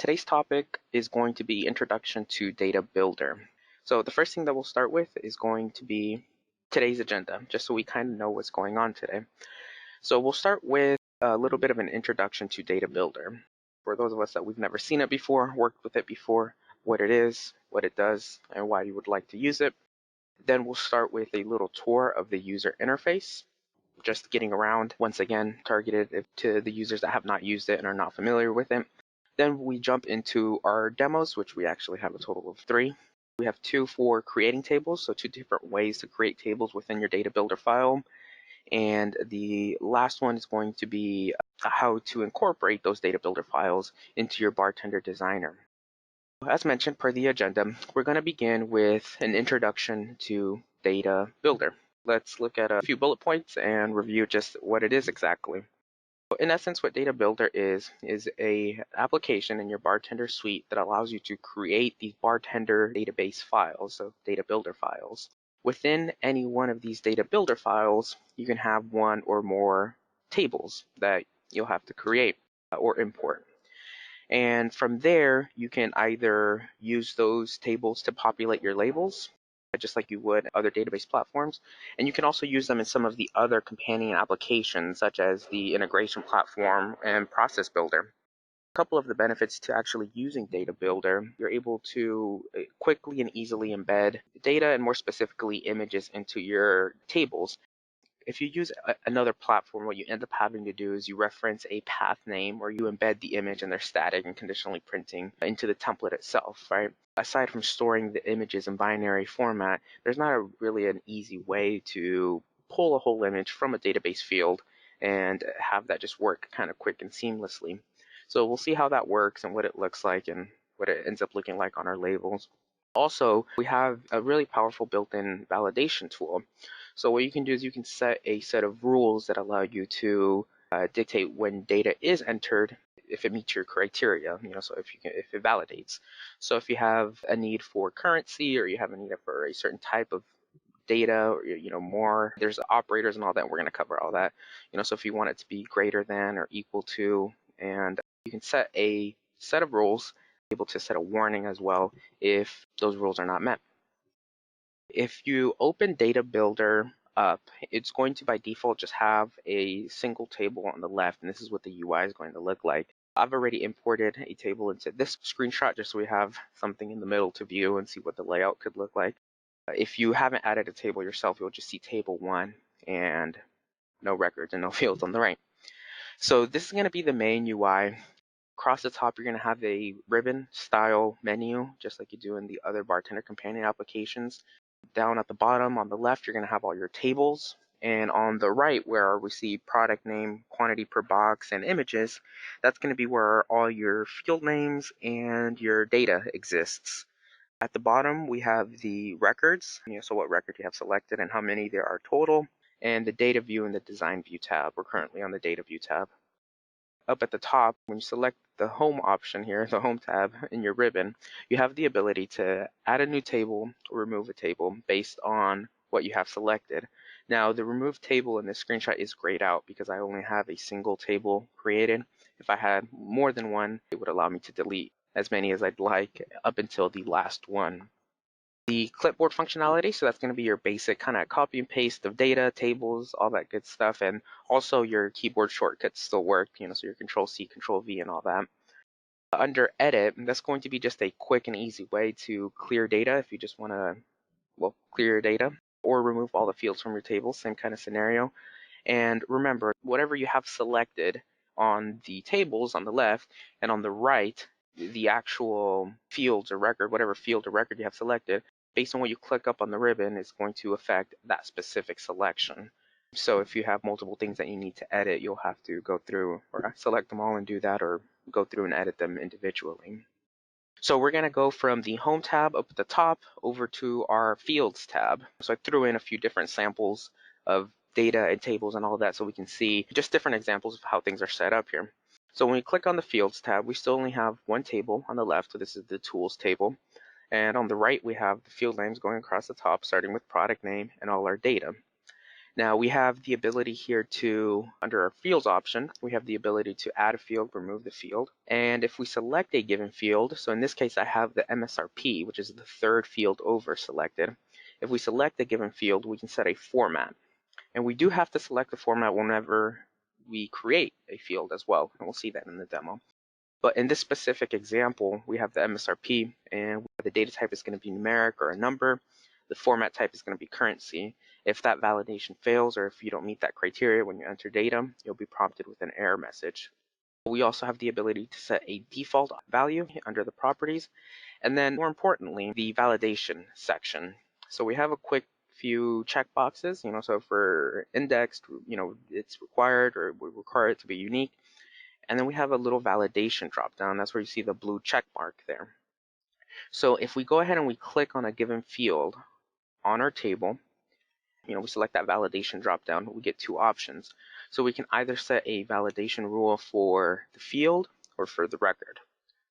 Today's topic is going to be Introduction to Data Builder. So the first thing that we'll start with is going to be today's agenda, just so we kind of know what's going on today. So we'll start with a little bit of an introduction to Data Builder. For those of us that we've never seen it before, worked with it before, what it is, what it does, and why you would like to use it. Then we'll start with a little tour of the user interface, just getting around, once again, targeted to the users that have not used it and are not familiar with it. Then we jump into our demos, which we actually have a total of 3. We have 2 for creating tables, so 2 different ways to create tables within your Data Builder file. And the last one is going to be how to incorporate those Data Builder files into your BarTender designer. As mentioned per the agenda, we're going to begin with an introduction to Data Builder. Let's look at a few bullet points and review just what it is exactly. In essence, what Data Builder is a application in your BarTender suite that allows you to create these BarTender database files, so Data Builder files. Within any one of these Data Builder files, you can have one or more tables that you'll have to create or import. And from there, you can either use those tables to populate your labels, just like you would other database platforms. And you can also use them in some of the other companion applications, such as the integration platform and process builder. A couple of the benefits to actually using Data Builder, you're able to quickly and easily embed data and more specifically images into your tables. If you use another platform, what you end up having to do is you reference a path name or you embed the image and they're static and conditionally printing into the template itself, right? Aside from storing the images in binary format, there's not really an easy way to pull a whole image from a database field and have that just work kind of quick and seamlessly. So we'll see how that works and what it looks like and what it ends up looking like on our labels. Also, we have a really powerful built-in validation tool. So what you can do is you can set a set of rules that allow you to dictate when data is entered if it meets your criteria, so if it validates. So if you have a need for currency or you have a need for a certain type of data or more, there's operators and all that. We're going to cover all that. So if you want it to be greater than or equal to, and you can set a set of rules, able to set a warning as well if those rules are not met. If you open Data Builder up, it's going to by default just have a single table on the left, and this is what the UI is going to look like. I've already imported a table into this screenshot just so we have something in the middle to view and see what the layout could look like. If you haven't added a table yourself, you'll just see table 1 and no records and no fields on the right. So this is going to be the main UI. Across the top, you're going to have a ribbon style menu, just like you do in the other BarTender companion applications. Down at the bottom on the left, you're going to have all your tables. And on the right, where we see product name, quantity per box, and images, that's going to be where all your field names and your data exists. At the bottom, we have the records, so what record you have selected and how many there are total, and the data view and the design view tab. We're currently on the data view tab. Up at the top, when you select the home option here, the home tab in your ribbon, you have the ability to add a new table or remove a table based on what you have selected. Now, the remove table in this screenshot is grayed out because I only have a single table created. If I had more than one, it would allow me to delete as many as I'd like up until the last one. The clipboard functionality, so that's going to be your basic kind of copy and paste of data, tables, all that good stuff, and also your keyboard shortcuts still work, so your Control-C, Control-V and all that. Under Edit, that's going to be just a quick and easy way to clear data if you just want to, clear your data, or remove all the fields from your table, same kind of scenario. And remember, whatever you have selected on the tables on the left and on the right, the actual fields or record, whatever field or record you have selected, based on what you click up on the ribbon is going to affect that specific selection. So if you have multiple things that you need to edit, you'll have to go through or select them all and do that, or go through and edit them individually. So we're going to go from the Home tab up at the top over to our Fields tab. So I threw in a few different samples of data and tables and all that so we can see just different examples of how things are set up here. So when we click on the Fields tab, we still only have one table on the left, so this is the Tools table. And on the right, we have the field names going across the top, starting with product name and all our data. Now we have the ability here to, under our fields option, we have the ability to add a field, remove the field. And if we select a given field, so in this case I have the MSRP, which is the third field over selected. If we select a given field, we can set a format. And we do have to select the format whenever we create a field as well, and we'll see that in the demo. But in this specific example, we have the MSRP, and the data type is going to be numeric or a number. The format type is going to be currency. If that validation fails, or if you don't meet that criteria when you enter data, you'll be prompted with an error message. We also have the ability to set a default value under the properties, and then more importantly, the validation section. So we have a quick few checkboxes, so for indexed, it's required, or we require it to be unique. And then we have a little validation drop down. That's where you see the blue check mark there. So if we go ahead and we click on a given field on our table, we select that validation drop down, we get two options. So we can either set a validation rule for the field or for the record.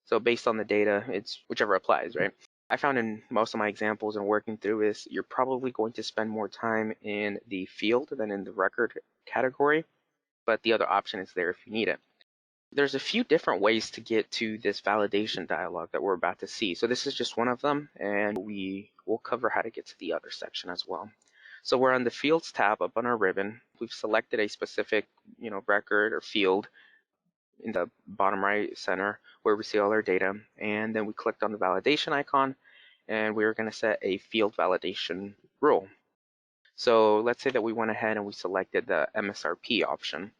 So based on the data, it's whichever applies, right? I found in most of my examples and working through this, you're probably going to spend more time in the field than in the record category, but the other option is there if you need it. There's a few different ways to get to this validation dialog that we're about to see. So this is just one of them, and we will cover how to get to the other section as well. So we're on the Fields tab up on our ribbon. We've selected a specific, record or field in the bottom right center where we see all our data, and then we clicked on the validation icon, and we're going to set a field validation rule. So let's say that we went ahead and we selected the MSRP option.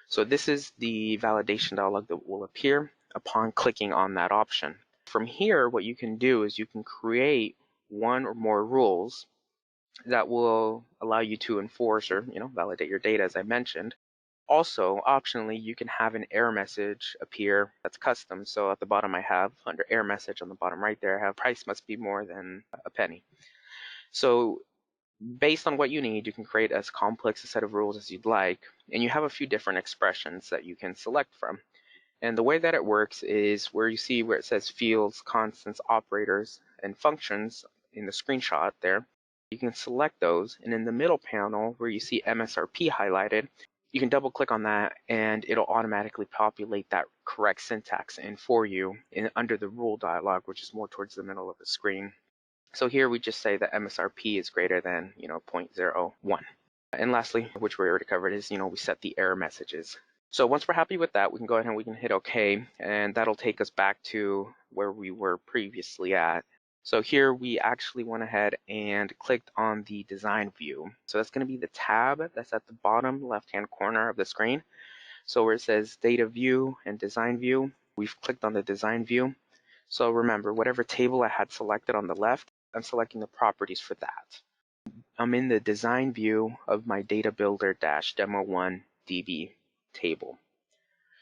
So this is the validation dialog that will appear upon clicking on that option. From here, what you can do is you can create one or more rules that will allow you to enforce or validate your data, as I mentioned. Also, optionally, you can have an error message appear that's custom. So at the bottom I have, under error message on the bottom right there, I have price must be more than a penny. So based on what you need, you can create as complex a set of rules as you'd like, and you have a few different expressions that you can select from. And the way that it works is where you see where it says fields, constants, operators, and functions in the screenshot there, you can select those, and in the middle panel where you see MSRP highlighted, you can double click on that and it'll automatically populate that correct syntax in for you under the rule dialog, which is more towards the middle of the screen. So here we just say that MSRP is greater than 0.01. And lastly, which we already covered, is we set the error messages. So once we're happy with that, we can go ahead and we can hit OK, and that'll take us back to where we were previously at. So here we actually went ahead and clicked on the design view. So that's going to be the tab that's at the bottom left-hand corner of the screen. So where it says data view and design view, we've clicked on the design view. So remember, whatever table I had selected on the left, I'm selecting the properties for that. I'm in the design view of my data builder -demo1 DB table.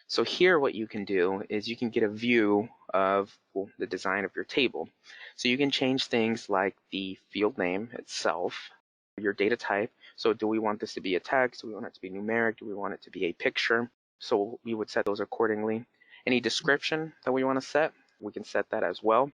So here what you can do is you can get a view of the design of your table. So you can change things like the field name itself, your data type. So do we want this to be a text? Do we want it to be numeric? Do we want it to be a picture? So we would set those accordingly. Any description that we want to set, we can set that as well.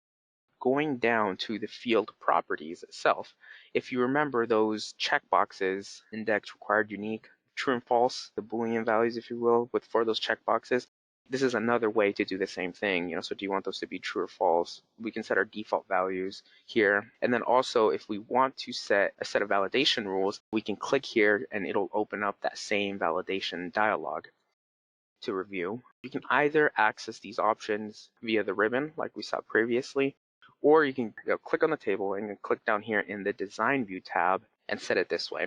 Going down to the field properties itself, if you remember those checkboxes, index, required, unique, true and false, the Boolean values, if you will, for those checkboxes, this is another way to do the same thing. So do you want those to be true or false? We can set our default values here. And then also, if we want to set a set of validation rules, we can click here and it'll open up that same validation dialog to review. You can either access these options via the ribbon like we saw previously, or you can click on the table and click down here in the design view tab and set it this way.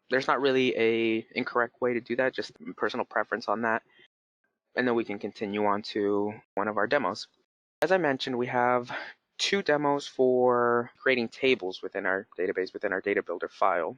There's not really a incorrect way to do that, just personal preference on that. And then we can continue on to one of our demos. As I mentioned, we have two demos for creating tables within our database, within our data builder file.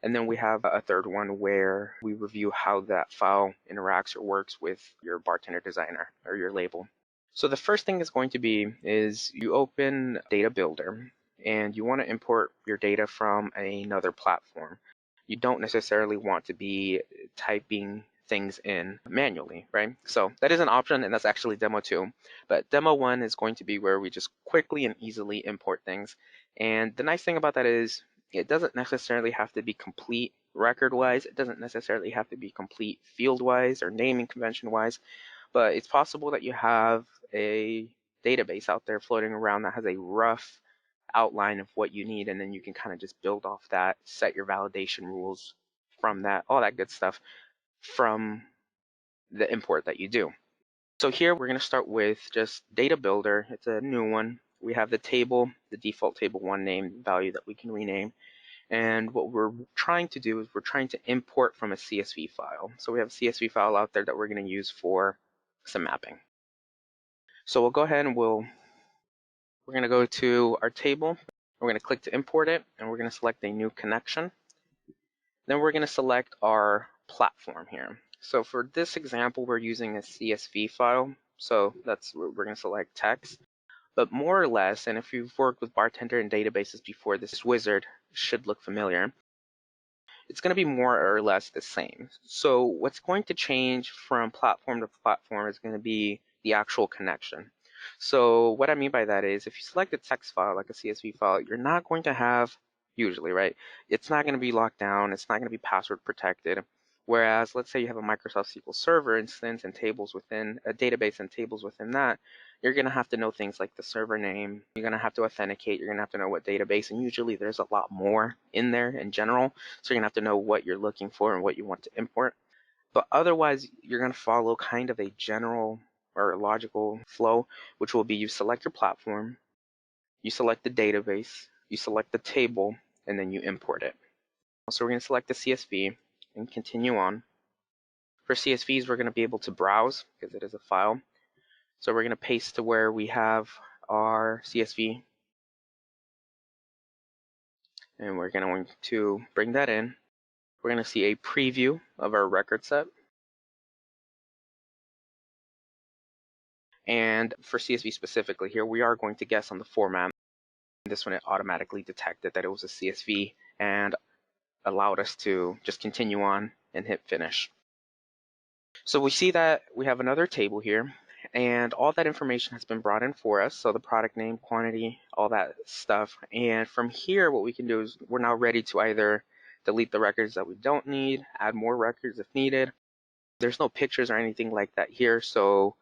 And then we have a third one where we review how that file interacts or works with your BarTender designer or your label. So the first thing is going to be is you open Data Builder and you want to import your data from another platform. You don't necessarily want to be typing things in manually, right? So that is an option, and that's actually demo 2. But demo 1 is going to be where we just quickly and easily import things. And the nice thing about that is it doesn't necessarily have to be complete record-wise. It doesn't necessarily have to be complete field-wise or naming convention-wise, but it's possible that you have a database out there floating around that has a rough outline of what you need, and then you can kind of just build off that, set your validation rules from that, all that good stuff from the import that you do. So here we're going to start with just data builder. It's a new one. We have the table, the default table one name value that we can rename. And what we're trying to do is we're trying to import from a CSV file. So we have a CSV file out there that we're going to use for some mapping. So we'll go ahead and we're going to go to our table. We're going to click to import it, and we're going to select a new connection. Then we're going to select our platform here. So for this example, we're using a CSV file. So we're going to select text. But more or less, and if you've worked with BarTender and databases before, this wizard should look familiar. It's going to be more or less the same. So what's going to change from platform to platform is going to be the actual connection. So what I mean by that is if you select a text file like a CSV file, you're not going to have, usually, right? It's not going to be locked down. It's not going to be password protected. Whereas let's say you have a Microsoft SQL Server instance and tables within a database and tables within that, you're going to have to know things like the server name. You're going to have to authenticate. You're going to have to know what database. And usually there's a lot more in there in general. So you're going to have to know what you're looking for and what you want to import. But otherwise, you're going to follow kind of a general or logical flow, which will be you select your platform, you select the database, you select the table, and then you import it. So we're going to select the CSV and continue on. For CSVs, we're going to be able to browse because it is a file. So we're going to paste to where we have our CSV. And we're going to bring that in. We're going to see a preview of our record set. And for CSV specifically here, we are going to guess on the format. This one, it automatically detected that it was a CSV and allowed us to just continue on and hit finish. So we see that we have another table here, and all that information has been brought in for us. So the product name, quantity, all that stuff. And from here, what we can do is we're now ready to either delete the records that we don't need, add more records if needed. There's no pictures or anything like that here, so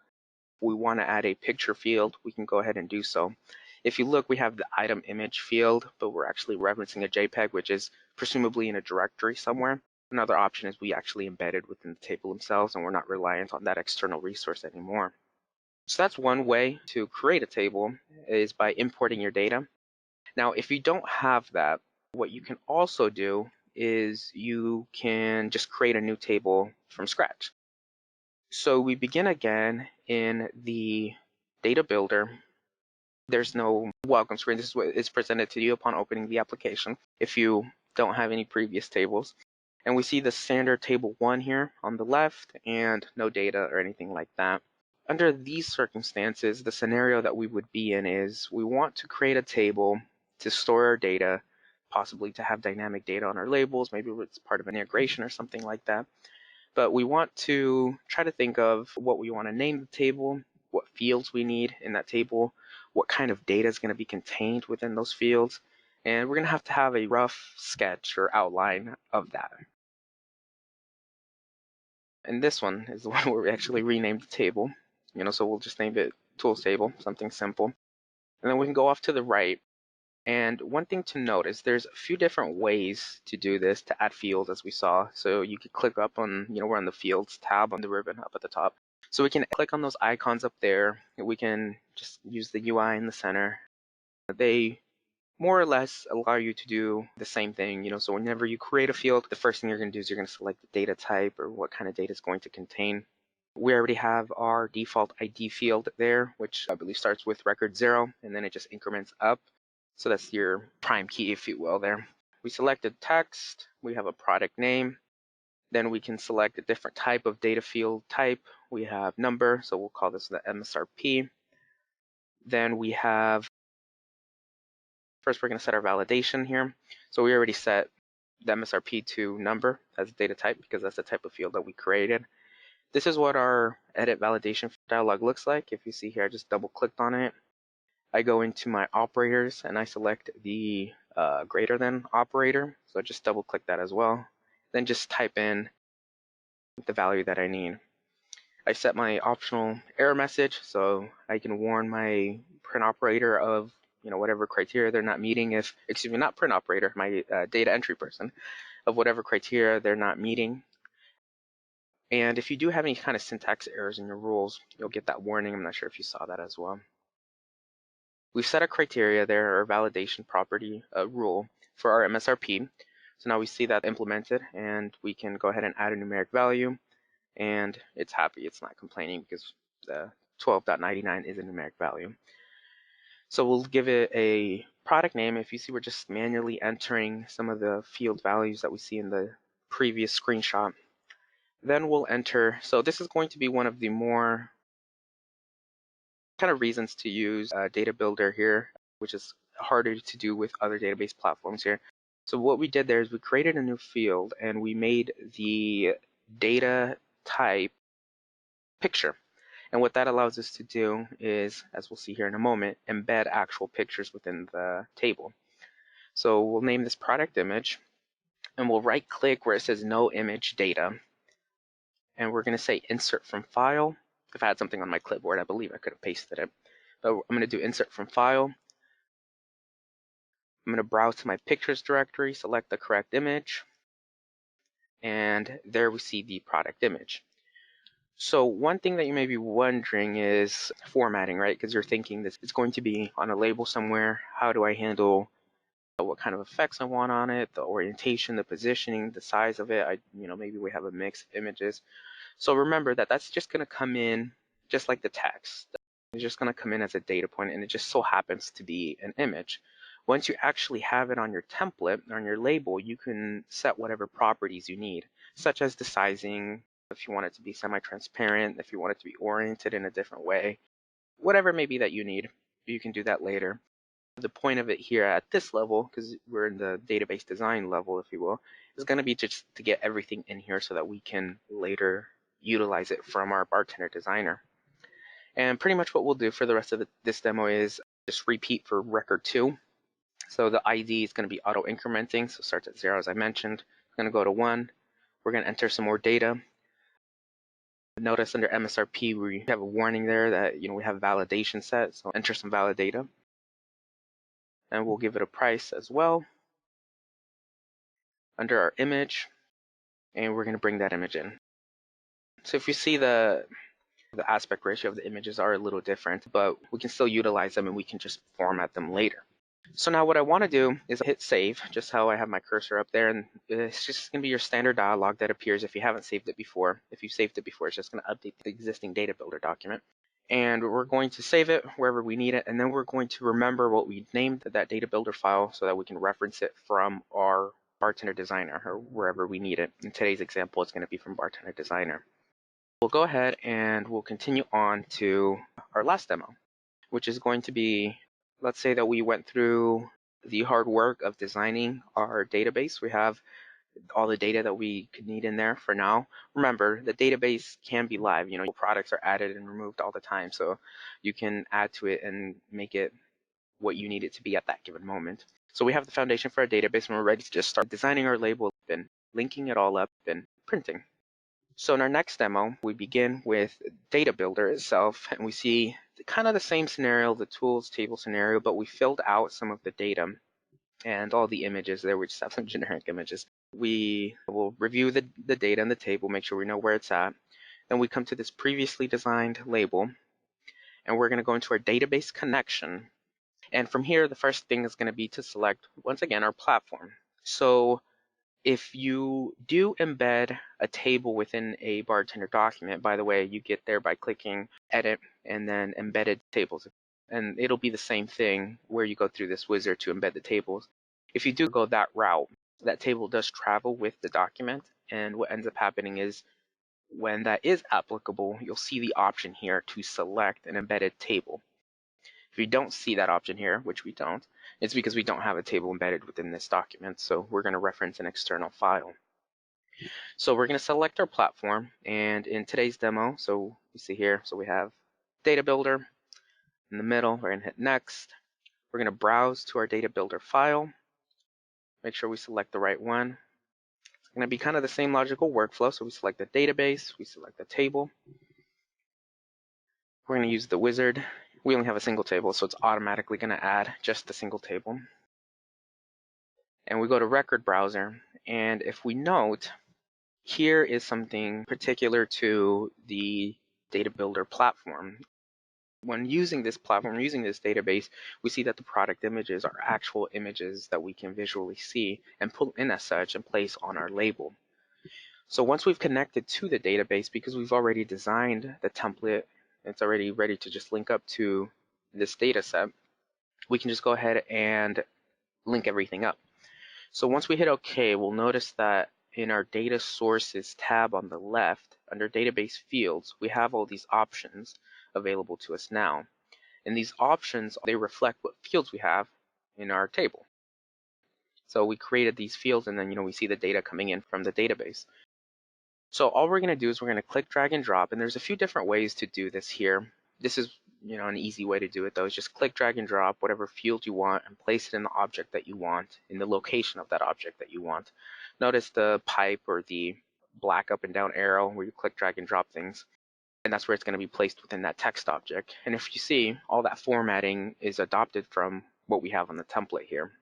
if we want to add a picture field, we can go ahead and do so. If you look, we have the item image field, but we're actually referencing a JPEG, which is presumably in a directory somewhere. Another option is we actually embed it within the table themselves, and we're not reliant on that external resource anymore. So that's one way to create a table, is by importing your data. Now, if you don't have that, what you can also do is you can just create a new table from scratch. So we begin again in the data builder. There's no welcome screen. This is what is presented to you upon opening the application if you don't have any previous tables. And we see the standard table 1 here on the left and no data or anything like that. Under these circumstances, the scenario that we would be in is we want to create a table to store our data, possibly to have dynamic data on our labels. Maybe it's part of an integration or something like that. But we want to try to think of what we want to name the table, what fields we need in that table, what kind of data is going to be contained within those fields, and we're going to have a rough sketch or outline of that. And this one is the one where we actually renamed the table, so we'll just name it tools table, something simple. And then we can go off to the right. And one thing to note is there's a few different ways to do this, to add fields as we saw. So you could click up on, we're on the fields tab on the ribbon up at the top. So we can click on those icons up there. We can just use the UI in the center. They more or less allow you to do the same thing, so whenever you create a field, the first thing you're going to do is you're going to select the data type or what kind of data it's going to contain. We already have our default ID field there, which I believe starts with record 0, and then it just increments up. So that's your prime key, if you will, there. We selected text. We have a product name. Then we can select a different type of data field type. We have number, so we'll call this the MSRP. Then we have, first we're going to set our validation here. So we already set the MSRP to number as a data type because that's the type of field that we created. This is what our edit validation dialog looks like. If you see here, I just double clicked on it. I go into my operators and I select the greater than operator. So I just double click that as well. then just type in the value that I need. I set my optional error message so I can warn my print operator of whatever criteria they're not meeting. If, excuse me, not print operator, my data entry person, of whatever criteria they're not meeting. And if you do have any kind of syntax errors in your rules, you'll get that warning. I'm not sure if you saw that as well. We've set a criteria there, or validation property rule for our MSRP. So now we see that implemented, and we can go ahead and add a numeric value, and it's happy. It's not complaining because the 12.99 is a numeric value. So we'll give it a product name. If you see, we're just manually entering some of the field values that we see in the previous screenshot. Then we'll enter, so this is going to be one of the more kind of reasons to use Data Builder here, which is harder to do with other database platforms here. So what we did there is we created a new field and we made the data type picture. And what that allows us to do is, as we'll see here in a moment, embed actual pictures within the table. So we'll name this product image, and we'll right click where it says no image data. And we're going to say insert from file. If I had something on my clipboard, I believe I could have pasted it. But I'm going to do insert from file. I'm going to browse to my pictures directory, select the correct image, and there we see the product image. So one thing that you may be wondering is formatting, right? Because you're thinking this is going to be on a label somewhere. How do I handle what kind of effects I want on it, the orientation, the positioning, the size of it? Maybe we have a mix of images. So remember that that's just going to come in just like the text. It's just going to come in as a data point, and it just so happens to be an image. Once you actually have it on your template, on your label, you can set whatever properties you need, such as the sizing, if you want it to be semi-transparent, if you want it to be oriented in a different way, whatever it may be that you need, you can do that later. The point of it here at this level, because we're in the database design level, if you will, is going to be just to get everything in here so that we can later utilize it from our BarTender designer. And pretty much what we'll do for the rest of this demo is just repeat for record 2. So the ID is going to be auto incrementing, so it starts at 0 as I mentioned. We're going to go to 1. We're going to enter some more data. Notice under MSRP we have a warning there that we have validation set, so enter some valid data. And we'll give it a price as well under our image, and we're going to bring that image in. So if you see the aspect ratio of the images are a little different, but we can still utilize them and we can just format them later. So now what I want to do is hit save, just how I have my cursor up there, and it's just going to be your standard dialog that appears if you haven't saved it before. If you've saved it before, it's just going to update the existing data builder document. And we're going to save it wherever we need it, and then we're going to remember what we named that data builder file so that we can reference it from our BarTender designer or wherever we need it. In today's example, it's going to be from BarTender designer. We'll go ahead and we'll continue on to our last demo, which is going to be, let's say that we went through the hard work of designing our database. We have all the data that we could need in there for now. Remember, the database can be live. Products are added and removed all the time, so you can add to it and make it what you need it to be at that given moment. So we have the foundation for our database, and we're ready to just start designing our label and linking it all up and printing. So in our next demo, we begin with Data Builder itself, and we see kind of the same scenario, the tools table scenario, but we filled out some of the data and all the images there. We just have some generic images. We will review the data in the table, make sure we know where it's at. Then we come to this previously designed label, and we're going to go into our database connection. And from here, the first thing is going to be to select, once again, our platform. So if you do embed a table within a BarTender document, by the way, you get there by clicking Edit and then Embedded Tables. And it'll be the same thing where you go through this wizard to embed the tables. If you do go that route, that table does travel with the document. And what ends up happening is when that is applicable, you'll see the option here to select an embedded table. If you don't see that option here, which we don't, it's because we don't have a table embedded within this document. So we're going to reference an external file. So we're going to select our platform. And in today's demo, so you see here, so we have Data Builder in the middle. We're going to hit Next. We're going to browse to our Data Builder file. Make sure we select the right one. going to be kind of the same logical workflow. So we select the database, we select the table. We're going to use the wizard. We only have a single table, so it's automatically going to add just a single table. And we go to record browser, and if we note, here is something particular to the data builder platform. When using this platform, using this database, we see that the product images are actual images that we can visually see and pull in as such and place on our label. So once we've connected to the database, because we've already designed the template, it's already ready to just link up to this data set, we can just go ahead and link everything up. So once we hit OK, we'll notice that in our data sources tab on the left, under database fields, we have all these options available to us now. And these options, they reflect what fields we have in our table. So we created these fields, and then we see the data coming in from the database. So all we're going to do is we're going to click, drag, and drop, and there's a few different ways to do this here. This is an easy way to do it, though, is just click, drag, and drop whatever field you want and place it in the object that you want, in the location of that object that you want. Notice the pipe or the black up and down arrow where you click, drag, and drop things. And that's where it's going to be placed within that text object. And if you see, all that formatting is adopted from what we have on the template here.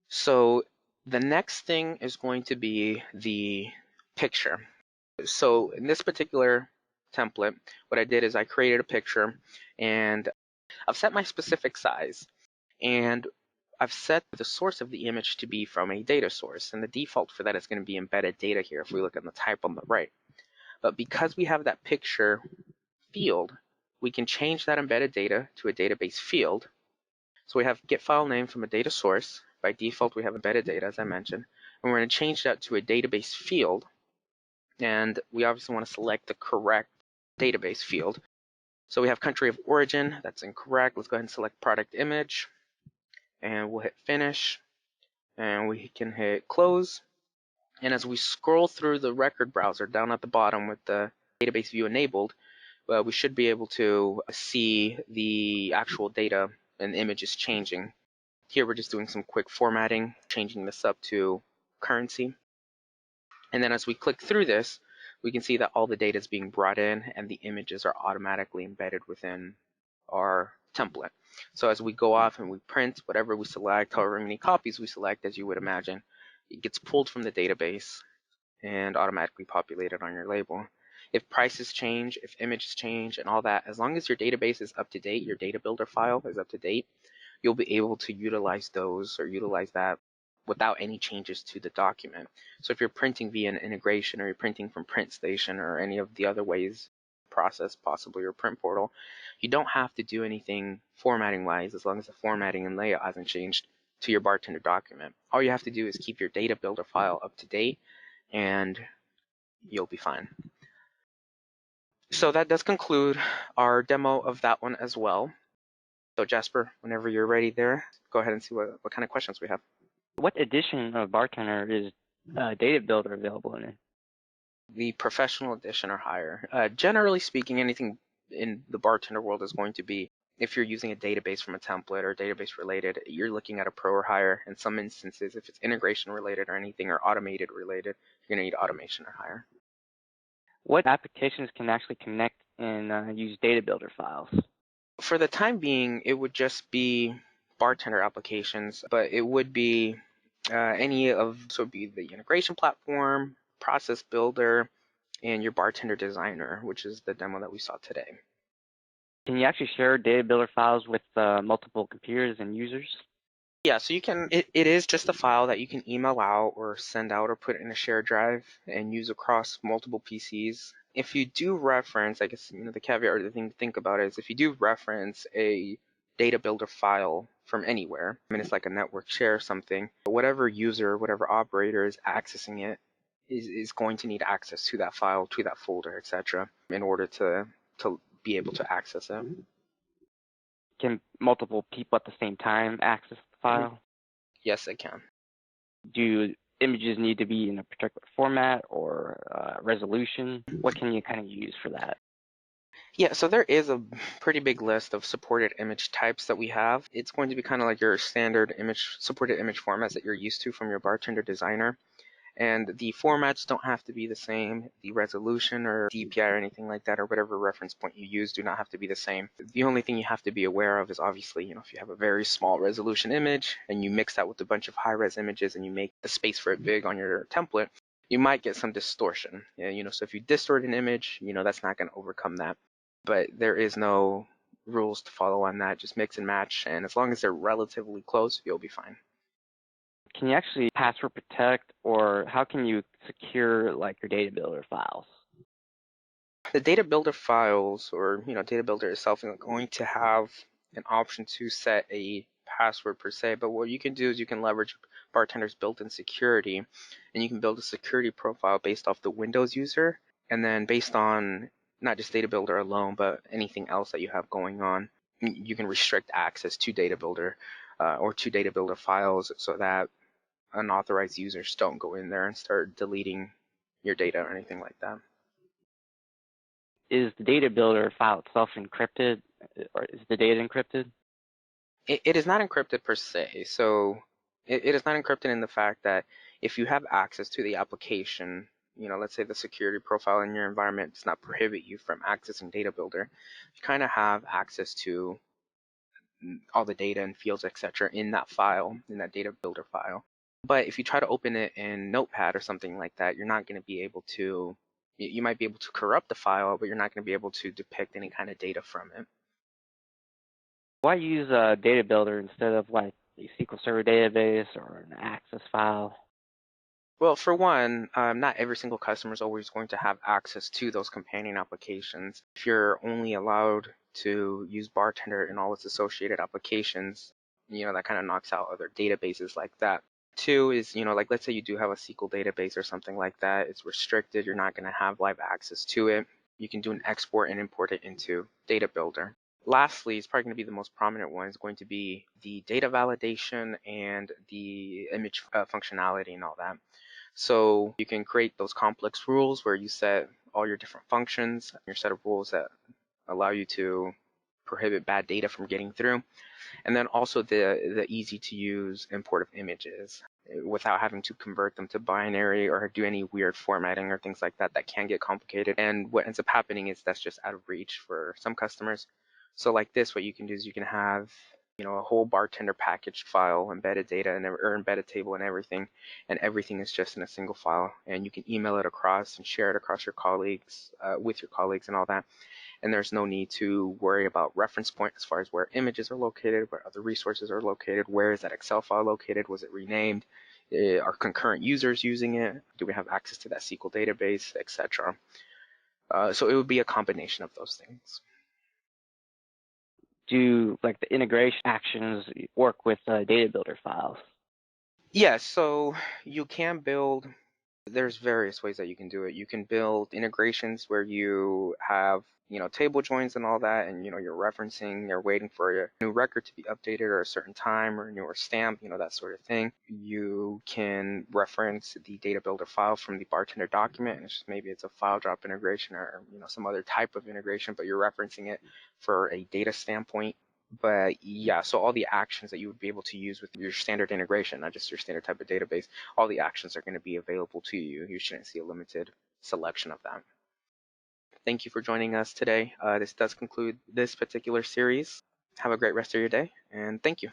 So the next thing is going to be the picture. So in this particular template, what I did is I created a picture, and I've set my specific size, and I've set the source of the image to be from a data source, and the default for that is going to be embedded data here if we look at the type on the right. But because we have that picture field, we can change that embedded data to a database field. So we have get file name from a data source. By default, we have embedded data, as I mentioned, and we're going to change that to a database field. And we obviously want to select the correct database field. So we have country of origin, that's incorrect. Let's go ahead and select product image, and we'll hit finish, and we can hit close. And as we scroll through the record browser down at the bottom with the database view enabled, we should be able to see the actual data and images changing. Here we're just doing some quick formatting, changing this up to currency. And then as we click through this, we can see that all the data is being brought in and the images are automatically embedded within our template. So as we go off and we print whatever we select, however many copies we select, as you would imagine, it gets pulled from the database and automatically populated on your label. If prices change, if images change, and all that, as long as your database is up to date, your data builder file is up to date, you'll be able to utilize those or utilize that without any changes to the document. So if you're printing via an integration, or you're printing from PrintStation or any of the other ways process, possibly your print portal, you don't have to do anything formatting wise as long as the formatting and layout hasn't changed to your BarTender document. All you have to do is keep your data builder file up to date and you'll be fine. So that does conclude our demo of that one as well. So Jasper, whenever you're ready there, go ahead and see what kind of questions we have. What edition of BarTender is Data Builder available in? The professional edition or higher. Generally speaking, anything in the BarTender world is going to be, if you're using a database from a template or database related, you're looking at a pro or higher. In some instances, if it's integration related or anything or automated related, you're going to need automation or higher. What applications can actually connect and use Data Builder files? For the time being, it would just be BarTender applications, but it would be any of, so it'd be the integration platform, process builder, and your BarTender designer, which is the demo that we saw today. Can you actually share Data Builder files with multiple computers and users? Yeah, so you can, it is just a file that you can email out or send out or put in a shared drive and use across multiple PCs. If you do reference, I guess, the caveat or the thing to think about is if you do reference a data builder file from anywhere, I mean, it's like a network share or something, whatever user, whatever operator is accessing it is going to need access to that file, to that folder, etc., in order to be able to access it. Can multiple people at the same time access the file? Yes, they can. Do images need to be in a particular format or resolution? What can you kind of use for that? Yeah, so there is a pretty big list of supported image types that we have. It's going to be kind of like your standard image supported image formats that you're used to from your BarTender designer. And the formats don't have to be the same. The resolution or DPI or anything like that, or whatever reference point you use, do not have to be the same. The only thing you have to be aware of is obviously, if you have a very small resolution image and you mix that with a bunch of high-res images and you make the space for it big on your template, you might get some distortion. So if you distort an image, that's not going to overcome that. But there is no rules to follow on that. Just mix and match, and as long as they're relatively close, you'll be fine. Can you actually password protect, or how can you secure like your data builder files? The data builder files, or data builder itself, is going to have an option to set a password per se, but what you can do is you can leverage BarTender's built-in security, and you can build a security profile based off the Windows user, and then based on not just data builder alone, but anything else that you have going on, you can restrict access to data builder or to data builder files so that unauthorized users don't go in there and start deleting your data or anything like that. Is the data builder file itself encrypted, or is the data encrypted? It is not encrypted per se. So it is not encrypted in the fact that if you have access to the application, let's say the security profile in your environment does not prohibit you from accessing Data Builder, you kind of have access to all the data and fields, etc., in that file, in that Data Builder file. But if you try to open it in Notepad or something like that, you're not going to be able to. You might be able to corrupt the file, but you're not going to be able to depict any kind of data from it. Why use a data builder instead of like a SQL Server database or an Access file? Well, for one, not every single customer is always going to have access to those companion applications. If you're only allowed to use BarTender and all its associated applications, that kind of knocks out other databases like that. Two is, like let's say you do have a SQL database or something like that, it's restricted, you're not going to have live access to it. You can do an export and import it into Data Builder. Lastly, it's probably going to be the most prominent one, is going to be the data validation and the image functionality and all that. So you can create those complex rules where you set all your different functions, your set of rules that allow you to prohibit bad data from getting through. And then also the easy to use import of images without having to convert them to binary or do any weird formatting or things like that that can get complicated. And what ends up happening is that's just out of reach for some customers. So like this, what you can do is you can have a whole BarTender packaged file, embedded data or embedded table and everything is just in a single file, and you can email it across and share it across your colleagues, with your colleagues and all that. And there's no need to worry about reference point as far as where images are located, where other resources are located, where is that Excel file located, was it renamed, are concurrent users using it, do we have access to that SQL database, etc. So it would be a combination of those things. Do like the integration actions work with data builder files? Yes, so you can build. There's various ways that you can do it. You can build integrations where you have, table joins and all that, and, you're referencing, you're waiting for a new record to be updated or a certain time or a newer stamp, that sort of thing. You can reference the data builder file from the BarTender document, and maybe it's a file drop integration or, some other type of integration, but you're referencing it for a data standpoint. But yeah, so all the actions that you would be able to use with your standard integration, not just your standard type of database, all the actions are going to be available to you. You shouldn't see a limited selection of them. Thank you for joining us today. This does conclude this particular series. Have a great rest of your day, and thank you.